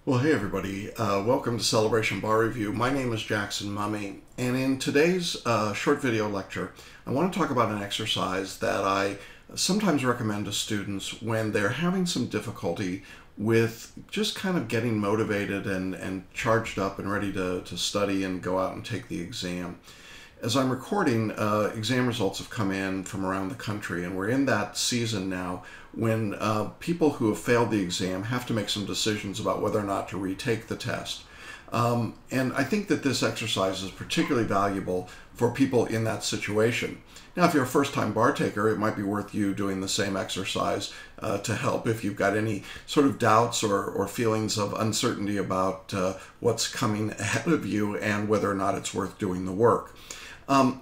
Well, hey everybody, welcome to Celebration Bar Review. My name is Jackson Mummy, and in today's short video lecture, I want to talk about an exercise that I sometimes recommend to students when they're having some difficulty with just kind of getting motivated and charged up and ready to study and go out and take the exam. As I'm recording, exam results have come in from around the country, and we're in that season now when people who have failed the exam have to make some decisions about whether or not to retake the test. And I think that this exercise is particularly valuable for people in that situation. Now, if you're a first-time bar taker, it might be worth you doing the same exercise to help if you've got any sort of doubts or feelings of uncertainty about what's coming ahead of you and whether or not it's worth doing the work.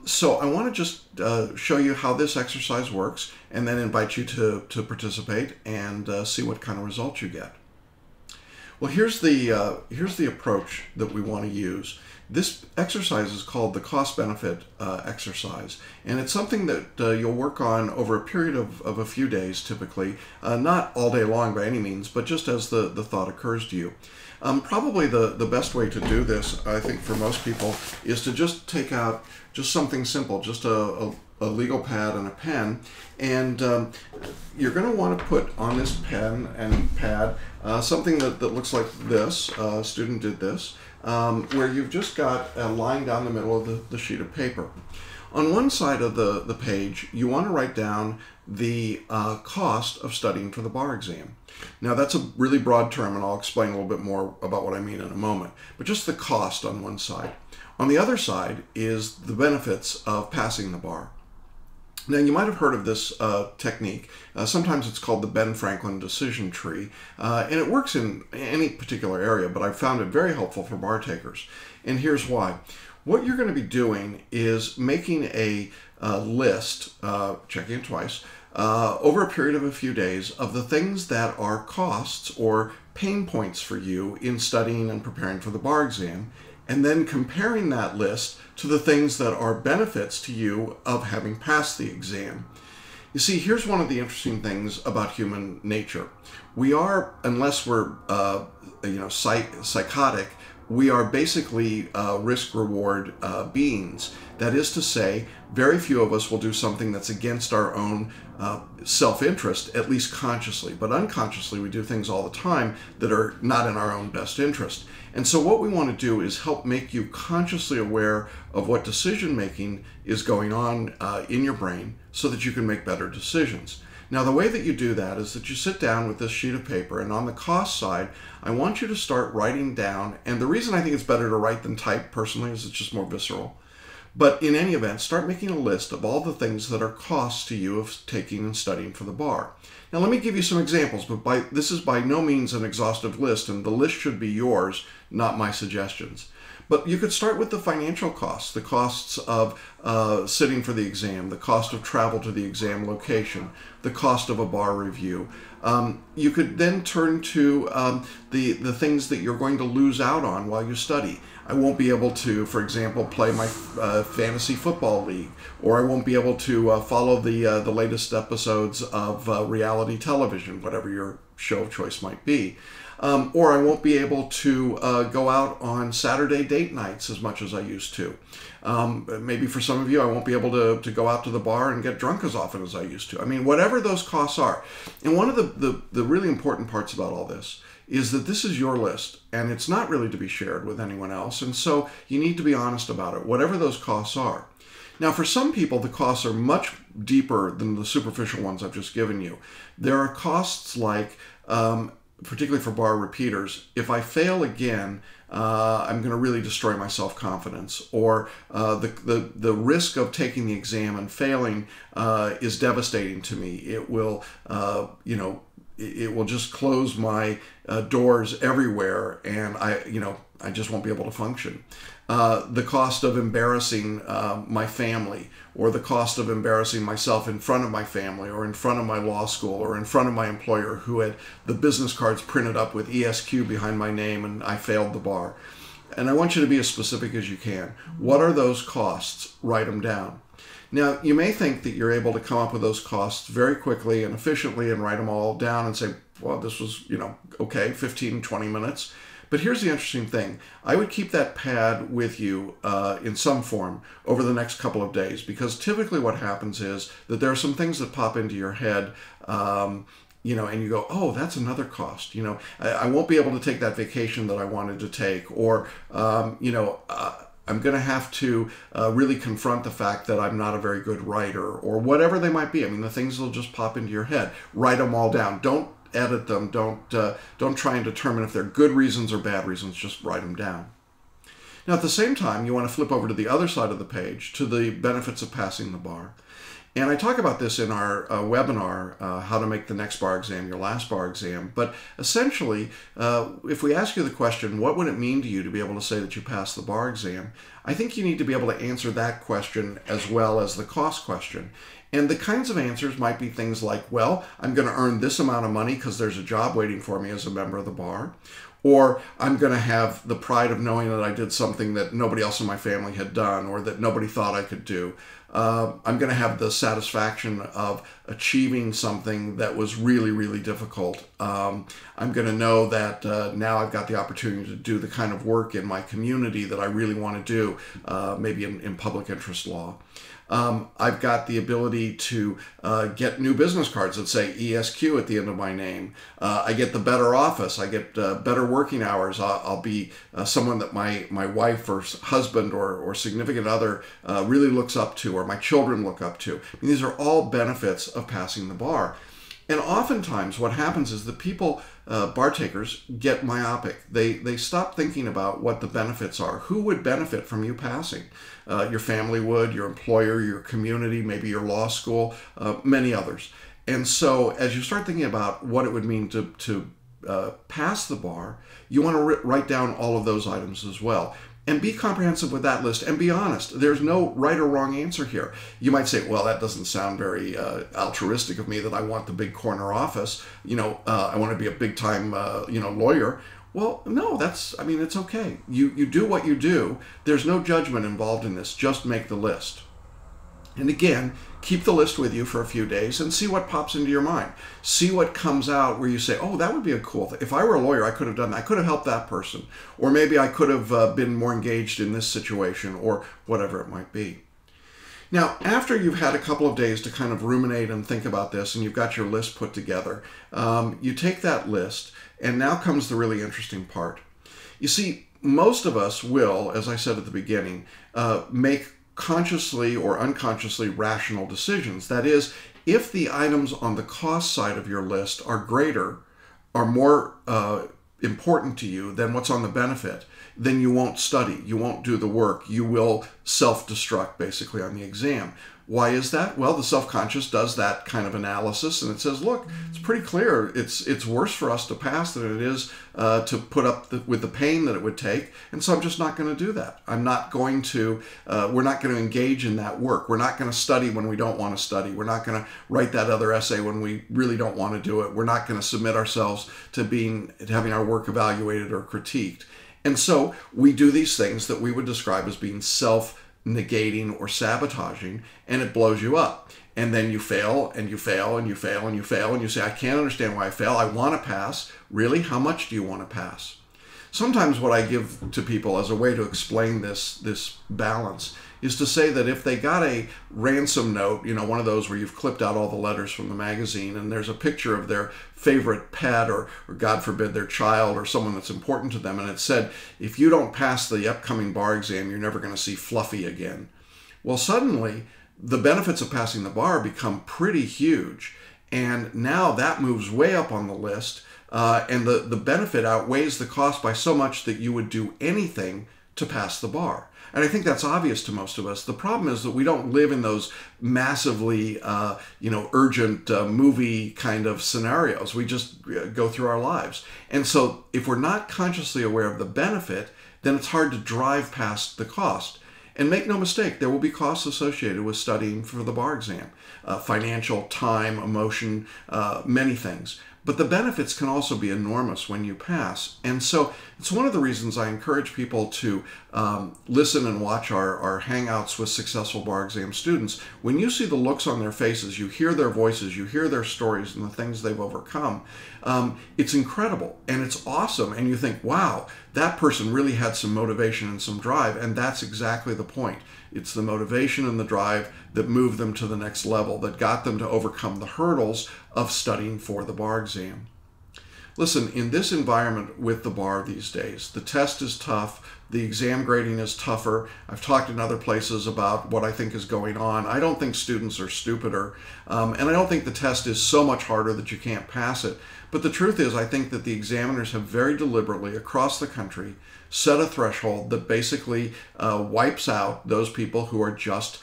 So I want to just show you how this exercise works and then invite you to participate and see what kind of results you get. Well, here's the approach that we want to use. This exercise is called the cost-benefit exercise, and it's something that you'll work on over a period of a few days typically, not all day long by any means, but just as the thought occurs to you. Probably the best way to do this, I think, for most people is to just take out just something simple, just a legal pad and a pen, and you're going to want to put on this pen and pad something that looks like this. A student did this, where you've just got a line down the middle of the sheet of paper. On one side of the page, you want to write down the cost of studying for the bar exam. Now, that's a really broad term, and I'll explain a little bit more about what I mean in a moment, but just the cost on one side. On the other side is the benefits of passing the bar. Now, you might have heard of this technique. Sometimes it's called the Ben Franklin decision tree, and it works in any particular area, but I've found it very helpful for bar takers, and here's why. What you're going to be doing is making a list, checking it twice, over a period of a few days of the things that are costs or pain points for you in studying and preparing for the bar exam, and then comparing that list to the things that are benefits to you of having passed the exam. You see, here's one of the interesting things about human nature. We are, unless we're psychotic, we are basically risk-reward beings. That is to say, very few of us will do something that's against our own self-interest, at least consciously. But unconsciously, we do things all the time that are not in our own best interest. And so what we want to do is help make you consciously aware of what decision-making is going on in your brain so that you can make better decisions. Now, the way that you do that is that you sit down with this sheet of paper, and on the cost side, I want you to start writing down, and the reason I think it's better to write than type personally is it's just more visceral. But in any event, start making a list of all the things that are costs to you of taking and studying for the bar. Now, let me give you some examples, but this is by no means an exhaustive list, and the list should be yours, not my suggestions. But you could start with the financial costs, the costs of sitting for the exam, the cost of travel to the exam location, the cost of a bar review. You could then turn to the things that you're going to lose out on while you study. I won't be able to, for example, play my fantasy football league, or I won't be able to follow the latest episodes of reality television, whatever your show of choice might be. Or I won't be able to go out on Saturday date nights as much as I used to. Maybe for some of you, I won't be able to go out to the bar and get drunk as often as I used to. I mean, whatever those costs are. And one of the really important parts about all this is that this is your list, and it's not really to be shared with anyone else, and so you need to be honest about it, whatever those costs are. Now, for some people, the costs are much deeper than the superficial ones I've just given you. There are costs like, particularly for bar repeaters, if I fail again, I'm going to really destroy my self-confidence, or the risk of taking the exam and failing is devastating to me. It will, it will just close my doors everywhere, and I just won't be able to function. The cost of embarrassing my family, or the cost of embarrassing myself in front of my family, or in front of my law school, or in front of my employer who had the business cards printed up with ESQ behind my name and I failed the bar. And I want you to be as specific as you can. What are those costs? Write them down. Now, you may think that you're able to come up with those costs very quickly and efficiently and write them all down and say, well, this was, okay, 15, 20 minutes. But here's the interesting thing. I would keep that pad with you in some form over the next couple of days, because typically what happens is that there are some things that pop into your head, you know, and you go, oh, that's another cost. You know, I won't be able to take that vacation that I wanted to take, or, you know, I'm going to have to really confront the fact that I'm not a very good writer, or whatever they might be. I mean, the things will just pop into your head. Write them all down. Don't edit them. Don't try and determine if they're good reasons or bad reasons. Just write them down. Now, at the same time, you want to flip over to the other side of the page, to the benefits of passing the bar. And I talk about this in our webinar, How to Make the Next Bar Exam Your Last Bar Exam. But essentially, if we ask you the question, what would it mean to you to be able to say that you passed the bar exam? I think you need to be able to answer that question as well as the cost question. And the kinds of answers might be things like, well, I'm going to earn this amount of money because there's a job waiting for me as a member of the bar. Or I'm going to have the pride of knowing that I did something that nobody else in my family had done, or that nobody thought I could do. I'm going to have the satisfaction of achieving something that was really, really difficult. I'm going to know that now I've got the opportunity to do the kind of work in my community that I really want to do, maybe in public interest law. I've got the ability to get new business cards that say ESQ at the end of my name. I get the better office. I get better working hours. I'll be someone that my wife or husband or significant other really looks up to, or my children look up to. I mean, these are all benefits of passing the bar. And oftentimes what happens is that people, bar takers, get myopic. They stop thinking about what the benefits are. Who would benefit from you passing? Your family would, your employer, your community, maybe your law school, many others. And so as you start thinking about what it would mean to pass the bar, you want to write down all of those items as well. And be comprehensive with that list, and be honest. There's no right or wrong answer here. You might say, well, that doesn't sound very altruistic of me, that I want the big corner office. You know, I want to be a big time, you know, lawyer. Well, no, I mean, it's okay. You do what you do. There's no judgment involved in this. Just make the list. And again, keep the list with you for a few days and see what pops into your mind. See what comes out where you say, oh, that would be a cool thing. If I were a lawyer, I could have done that. I could have helped that person. Or maybe I could have been more engaged in this situation, or whatever it might be. Now, after you've had a couple of days to kind of ruminate and think about this, and you've got your list put together, you take that list, and now comes the really interesting part. You see, most of us will, as I said at the beginning, make consciously or unconsciously rational decisions. That is, if the items on the cost side of your list are greater, are more important to you than what's on the benefit, then you won't study, you won't do the work, you will self-destruct basically on the exam. Why is that? Well, the self-conscious does that kind of analysis, and it says, look, it's pretty clear. It's worse for us to pass than it is to put up with the pain that it would take, and so I'm just not going to do that. I'm not going to, we're not going to engage in that work. We're not going to study when we don't want to study. We're not going to write that other essay when we really don't want to do it. We're not going to submit ourselves to having our work evaluated or critiqued. And so we do these things that we would describe as being self-negating or sabotaging, and it blows you up. And then you fail, and you fail, and you fail, and you fail, and you say, I can't understand why I fail. I want to pass. Really? How much do you want to pass? Sometimes what I give to people as a way to explain this balance is to say that if they got a ransom note, you know, one of those where you've clipped out all the letters from the magazine, and there's a picture of their favorite pet or God forbid their child or someone that's important to them, and it said, if you don't pass the upcoming bar exam, you're never going to see Fluffy again. Well, suddenly the benefits of passing the bar become pretty huge, and now that moves way up on the list, and the benefit outweighs the cost by so much that you would do anything to pass the bar. And I think that's obvious to most of us. The problem is that we don't live in those massively, urgent movie kind of scenarios. We just go through our lives. And so if we're not consciously aware of the benefit, then it's hard to drive past the cost. And make no mistake, there will be costs associated with studying for the bar exam. Financial, time, emotion, many things. but the benefits can also be enormous when you pass. And so it's one of the reasons I encourage people to listen and watch our Hangouts with successful bar exam students. When you see the looks on their faces, you hear their voices, you hear their stories and the things they've overcome, it's incredible and it's awesome. And you think, wow, that person really had some motivation and some drive. And that's exactly the point. It's the motivation and the drive that moved them to the next level, that got them to overcome the hurdles of studying for the bar exam. Listen, in this environment with the bar these days, the test is tough, the exam grading is tougher. I've talked in other places about what I think is going on. I don't think students are stupider, and I don't think the test is so much harder that you can't pass it. But the truth is, I think that the examiners have very deliberately, across the country, set a threshold that basically wipes out those people who are just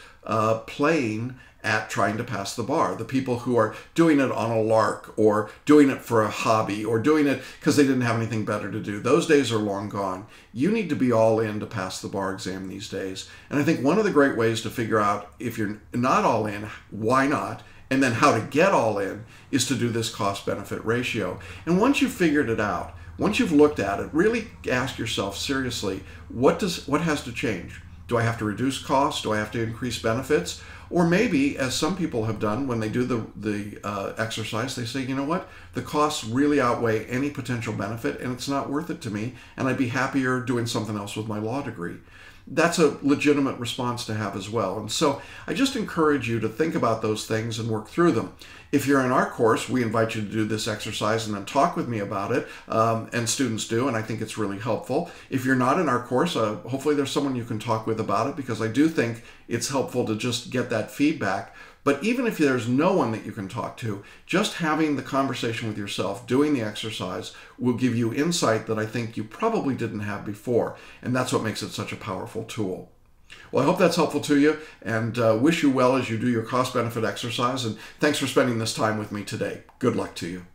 playing at trying to pass the bar. The people who are doing it on a lark, or doing it for a hobby, or doing it because they didn't have anything better to do. Those days are long gone. You need to be all in to pass the bar exam these days. And I think one of the great ways to figure out if you're not all in, why not, and then how to get all in, is to do this cost-benefit ratio. And once you've figured it out, once you've looked at it, really ask yourself seriously, what has to change? Do I have to reduce costs? Do I have to increase benefits? Or maybe, as some people have done when they do the exercise, they say, you know what, the costs really outweigh any potential benefit and it's not worth it to me, and I'd be happier doing something else with my law degree. That's a legitimate response to have as well. And so I just encourage you to think about those things and work through them. If you're in our course, we invite you to do this exercise and then talk with me about it, and students do, and I think it's really helpful. If you're not in our course, hopefully there's someone you can talk with about it, because I do think it's helpful to just get that feedback. But even if there's no one that you can talk to, just having the conversation with yourself, doing the exercise, will give you insight that I think you probably didn't have before. And that's what makes it such a powerful tool. Well, I hope that's helpful to you, and wish you well as you do your cost-benefit exercise. And thanks for spending this time with me today. Good luck to you.